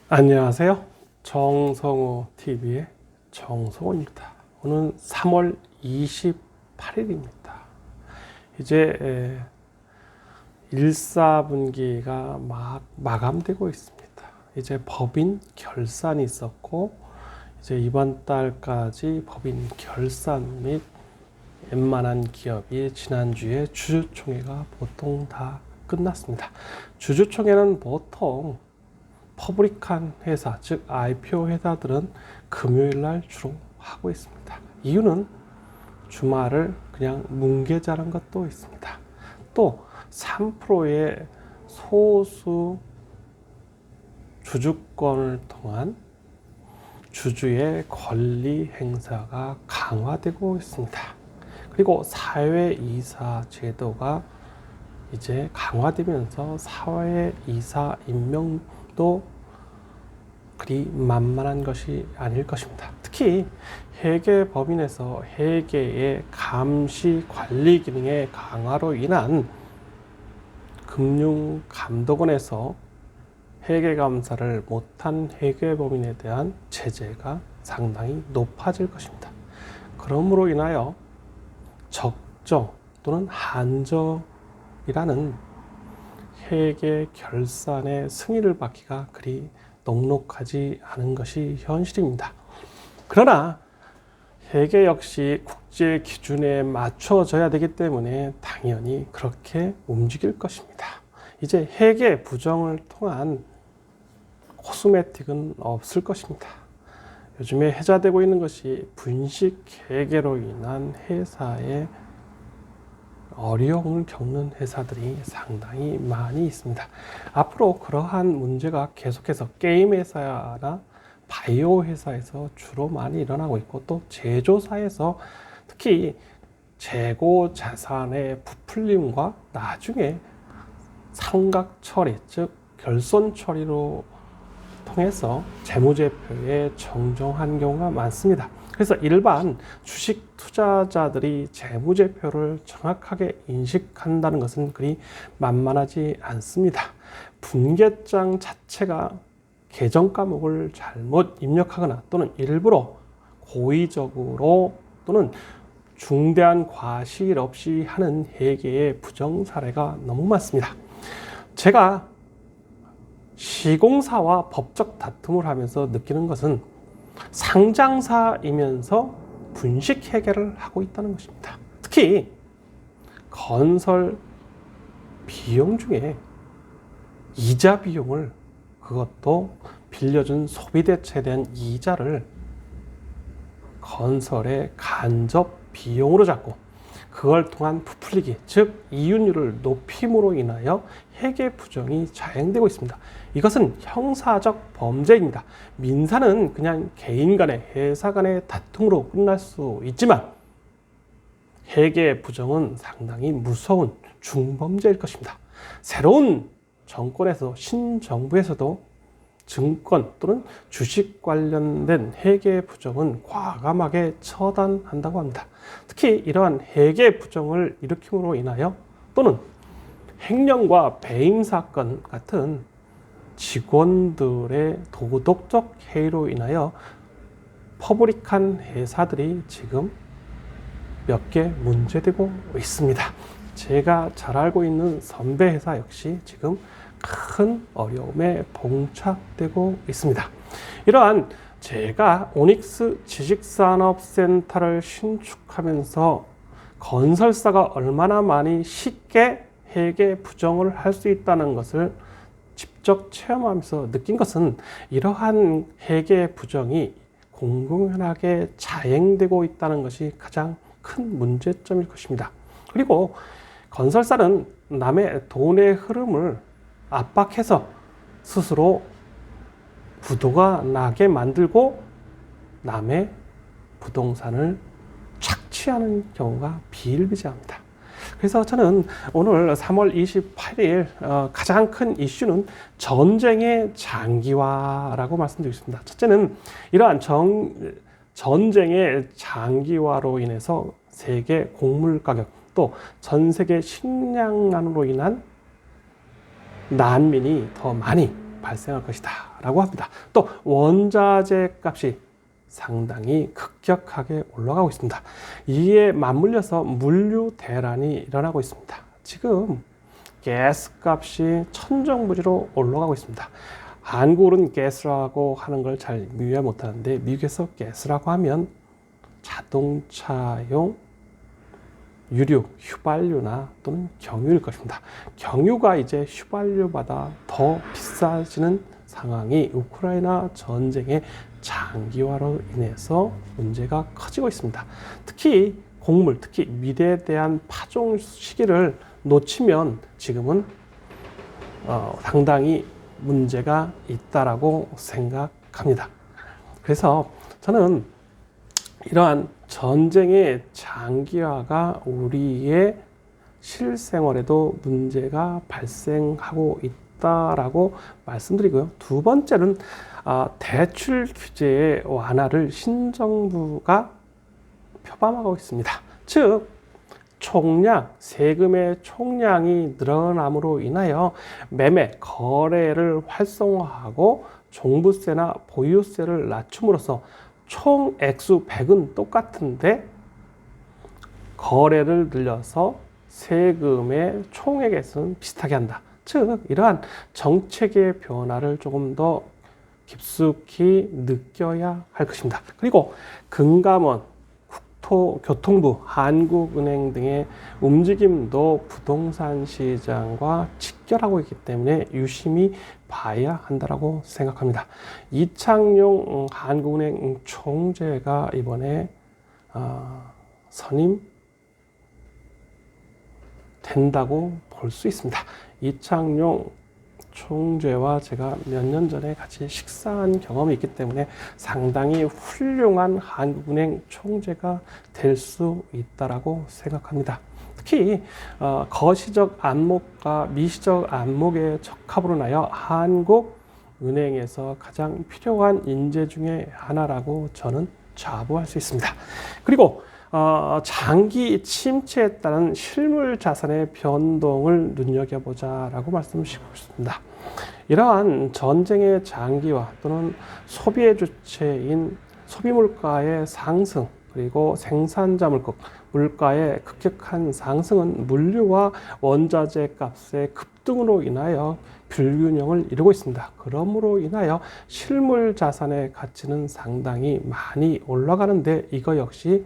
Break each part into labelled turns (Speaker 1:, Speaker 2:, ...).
Speaker 1: 안녕하세요. 정성호 TV의 정성호입니다. 오늘 3월 28일입니다. 이제 1사분기가 막 마감되고 있습니다. 이제 법인 결산이 있었고, 이제 이번 달까지 법인 결산 및 웬만한 기업이 지난주에 주주총회가 보통 다 끝났습니다. 주주총회는 보통 퍼블릭한 회사, 즉 IPO 회사들은 금요일 날 주로 하고 있습니다. 이유는 주말을 그냥 뭉개자는 것도 있습니다. 또 3%의 소수 주주권을 통한 주주의 권리 행사가 강화되고 있습니다. 그리고 사회이사 제도가 이제 강화되면서 사회이사 임명도 그리 만만한 것이 아닐 것입니다. 특히 회계법인에서 회계의 감시 관리 기능의 강화로 인한 금융감독원에서 회계감사를 못한 회계법인에 대한 제재가 상당히 높아질 것입니다. 그러므로 인하여 적정 또는 한정이라는 회계 결산의 승인을 받기가 그리 녹록하지 않은 것이 현실입니다. 그러나 회계 역시 국제 기준에 맞춰져야 되기 때문에 당연히 그렇게 움직일 것입니다. 이제 회계 부정을 통한 코스메틱은 없을 것입니다. 요즘에 회자되고 있는 것이 분식 회계로 인한 회사의 어려움을 겪는 회사들이 상당히 많이 있습니다. 앞으로 그러한 문제가 계속해서 게임 회사나 바이오 회사에서 주로 많이 일어나고 있고, 또 제조사에서 특히 재고 자산의 부풀림과 나중에 상각 처리, 즉 결손 처리로 통해서 재무제표에 정정한 경우가 많습니다. 그래서 일반 주식 투자자들이 재무제표를 정확하게 인식한다는 것은 그리 만만하지 않습니다. 분계장 자체가 계정 과목을 잘못 입력하거나 또는 일부러 고의적으로 또는 중대한 과실 없이 하는 회계의 부정 사례가 너무 많습니다. 제가 시공사와 법적 다툼을 하면서 느끼는 것은 상장사이면서 분식 회계를 하고 있다는 것입니다. 특히 건설 비용 중에 이자 비용을, 그것도 빌려준 소비대차에 대한 이자를 건설의 간접 비용으로 잡고 그걸 통한 부풀리기, 즉 이윤율을 높임으로 인하여 회계 부정이 자행되고 있습니다. 이것은 형사적 범죄입니다. 민사는 그냥 개인 간의, 회사 간의 다툼으로 끝날 수 있지만 회계 부정은 상당히 무서운 중범죄일 것입니다. 새로운 정권에서, 신정부에서도 증권 또는 주식 관련된 회계 부정은 과감하게 처단한다고 합니다. 특히 이러한 회계 부정을 일으킴으로 인하여 또는 횡령과 배임 사건 같은 직원들의 도덕적 해이로 인하여 퍼블릭한 회사들이 지금 몇 개 문제되고 있습니다. 제가 잘 알고 있는 선배 회사 역시 지금 큰 어려움에 봉착되고 있습니다. 이러한 제가 오닉스 지식산업센터를 신축하면서 건설사가 얼마나 많이 쉽게 회계 부정을 할 수 있다는 것을 직접 체험하면서 느낀 것은 이러한 회계 부정이 공공연하게 자행되고 있다는 것이 가장 큰 문제점일 것입니다. 그리고 건설사는 남의 돈의 흐름을 압박해서 스스로 부도가 나게 만들고 남의 부동산을 착취하는 경우가 비일비재합니다. 그래서 저는 오늘 3월 28일 가장 큰 이슈는 전쟁의 장기화라고 말씀드리겠습니다. 첫째는 이러한 전쟁의 장기화로 인해서 세계 곡물 가격, 또 전 세계 식량난으로 인한 난민이 더 많이 발생할 것이다 라고 합니다. 또 원자재 값이 상당히 급격하게 올라가고 있습니다. 이에 맞물려서 물류 대란이 일어나고 있습니다. 지금 가스 값이 천정부지로 올라가고 있습니다. 한국은 가스라고 하는 걸 잘 이해 못하는데 미국에서 가스라고 하면 자동차용 유류, 휘발유나 또는 경유일 것입니다. 경유가 이제 휘발유보다 더 비싸지는 상황이 우크라이나 전쟁의 장기화로 인해서 문제가 커지고 있습니다. 특히 곡물, 특히 미래에 대한 파종 시기를 놓치면 지금은 상당히 문제가 있다라고 생각합니다. 그래서 저는 이러한 전쟁의 장기화가 우리의 실생활에도 문제가 발생하고 있다라고 말씀드리고요. 두 번째는 대출 규제의 완화를 신정부가 표방하고 있습니다. 즉 총량, 세금의 총량이 늘어남으로 인하여 매매, 거래를 활성화하고 종부세나 보유세를 낮춤으로써 총 액수 100은 똑같은데 거래를 늘려서 세금의 총액에서는 비슷하게 한다. 즉 이러한 정책의 변화를 조금 더 깊숙이 느껴야 할 것입니다. 그리고 금감원, 국토교통부, 한국은행 등의 움직임도 부동산 시장과 직결하고 있기 때문에 유심히 봐야 한다고 생각합니다. 이창용 한국은행 총재가 이번에 선임 된다고 볼 수 있습니다. 이창용 총재와 제가 몇 년 전에 같이 식사한 경험이 있기 때문에 상당히 훌륭한 한국은행 총재가 될 수 있다라고 생각합니다. 특히 거시적 안목과 미시적 안목의 적합으로 인하여 한국은행에서 가장 필요한 인재 중에 하나라고 저는 자부할 수 있습니다. 그리고 장기 침체에 따른 실물 자산의 변동을 눈여겨보자라고 말씀드리고 싶습니다. 이러한 전쟁의 장기화 또는 소비의 주체인 소비물가의 상승 그리고 생산자 물가의 급격한 상승은 물류와 원자재 값의 급등으로 인하여 불균형을 이루고 있습니다. 그러므로 인하여 실물 자산의 가치는 상당히 많이 올라가는데 이거 역시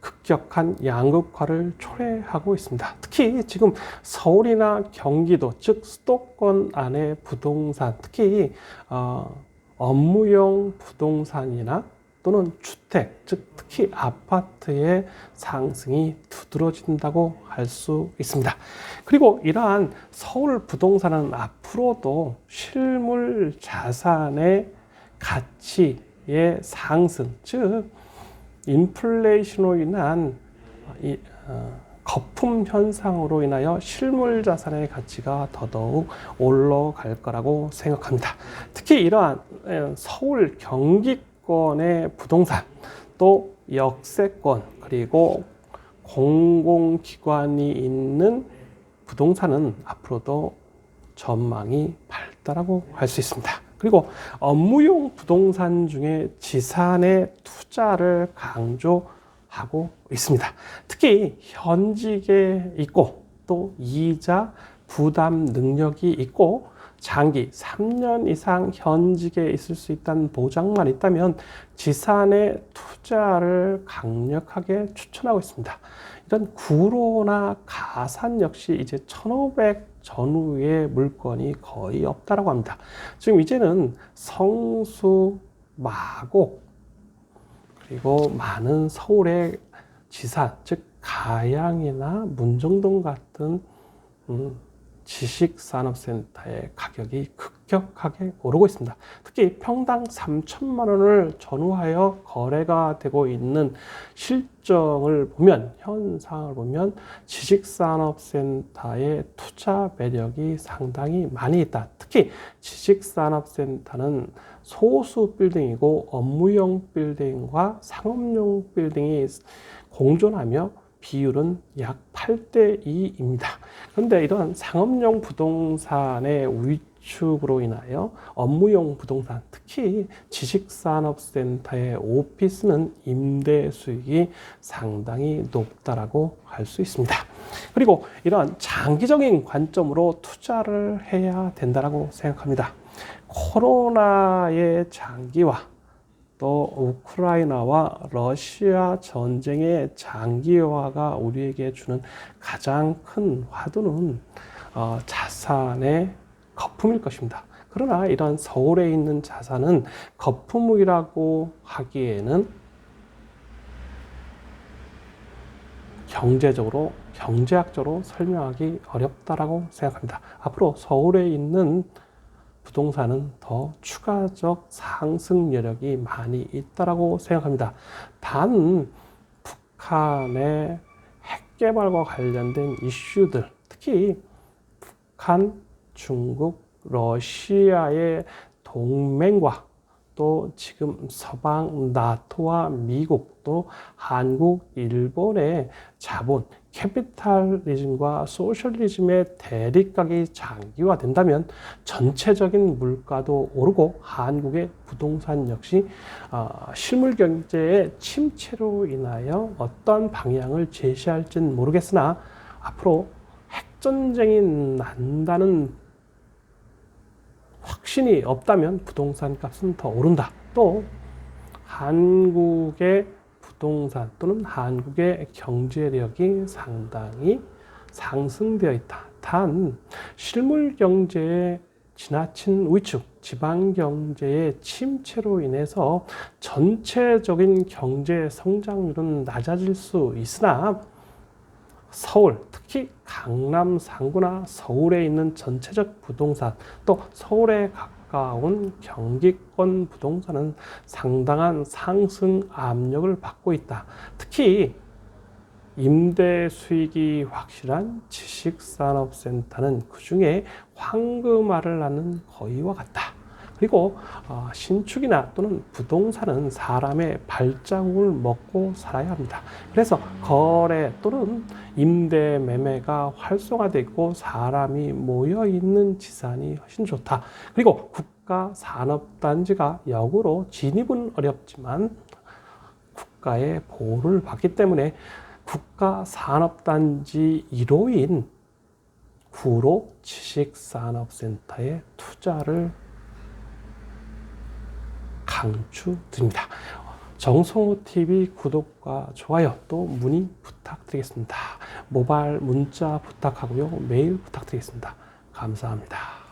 Speaker 1: 급격한 양극화를 초래하고 있습니다. 특히 지금 서울이나 경기도, 즉 수도권 안의 부동산, 특히 업무용 부동산이나 또는 주택, 즉 특히 아파트의 상승이 두드러진다고 할 수 있습니다. 그리고 이러한 서울 부동산은 앞으로도 실물 자산의 가치의 상승, 즉 인플레이션으로 인한 거품 현상으로 인하여 실물 자산의 가치가 더더욱 올라갈 거라고 생각합니다. 특히 이러한 서울 경기권의 부동산, 또 역세권, 그리고 공공기관이 있는 부동산은 앞으로도 전망이 밝다라고 할 수 있습니다. 그리고 업무용 부동산 중에 지산의 투자를 강조하고 있습니다. 특히 현직에 있고 또 이자 부담 능력이 있고 장기 3년 이상 현직에 있을 수 있다는 보장만 있다면 지산의 투자를 강력하게 추천하고 있습니다. 이런 구로나 가산 역시 이제 1500 전후의 물건이 거의 없다라고 합니다. 지금 이제는 성수, 마곡, 그리고 많은 서울의 지산, 즉 가양이나 문정동 같은 지식산업센터의 가격이 급격하게 오르고 있습니다. 특히 평당 3천만 원을 전후하여 거래가 되고 있는 실정을 보면, 현상을 보면 지식산업센터의 투자 매력이 상당히 많이 있다. 특히 지식산업센터는 소수 빌딩이고 업무용 빌딩과 상업용 빌딩이 공존하며 비율은 약 8대 2입니다. 그런데 이런 상업용 부동산의 위축으로 인하여 업무용 부동산, 특히 지식산업센터의 오피스는 임대 수익이 상당히 높다라고 할 수 있습니다. 그리고 이러한 장기적인 관점으로 투자를 해야 된다고 생각합니다. 코로나의 장기화, 또 우크라이나와 러시아 전쟁의 장기화가 우리에게 주는 가장 큰 화두는 자산의 거품일 것입니다. 그러나 이런 서울에 있는 자산은 거품이라고 하기에는 경제학적으로 설명하기 어렵다라고 생각합니다. 앞으로 서울에 있는 부동산은 더 추가적 상승 여력이 많이 있다라고 생각합니다. 단 북한의 핵 개발과 관련된 이슈들, 특히 북한, 중국, 러시아의 동맹과 또 지금 서방 나토와 미국, 또 한국, 일본의 자본, 캐피탈리즘과 소셜리즘의 대립각이 장기화된다면 전체적인 물가도 오르고 한국의 부동산 역시 실물 경제의 침체로 인하여 어떤 방향을 제시할지는 모르겠으나 앞으로 핵전쟁이 난다는 확신이 없다면 부동산 값은 더 오른다. 또 한국의 부동산 또는 한국의 경제력이 상당히 상승되어 있다. 단 실물 경제의 지나친 위축, 지방 경제의 침체로 인해서 전체적인 경제 성장률은 낮아질 수 있으나 서울, 특히 강남 상구나 서울에 있는 전체적 부동산, 또 서울에 가까운 경기권 부동산은 상당한 상승 압력을 받고 있다. 특히 임대 수익이 확실한 지식산업센터는 그 중에 황금알을 낳는 거위와 같다. 그리고 신축이나 또는 부동산은 사람의 발자국을 먹고 살아야 합니다. 그래서 거래 또는 임대 매매가 활성화되고 사람이 모여 있는 지산이 훨씬 좋다. 그리고 국가 산업단지가 역으로 진입은 어렵지만 국가의 보호를 받기 때문에 국가 산업단지 1호인 구로 지식산업센터에 투자를 강추드립니다. 정성호TV 구독과 좋아요 또 문의 부탁드리겠습니다. 모바일 문자 부탁하고요. 메일 부탁드리겠습니다. 감사합니다.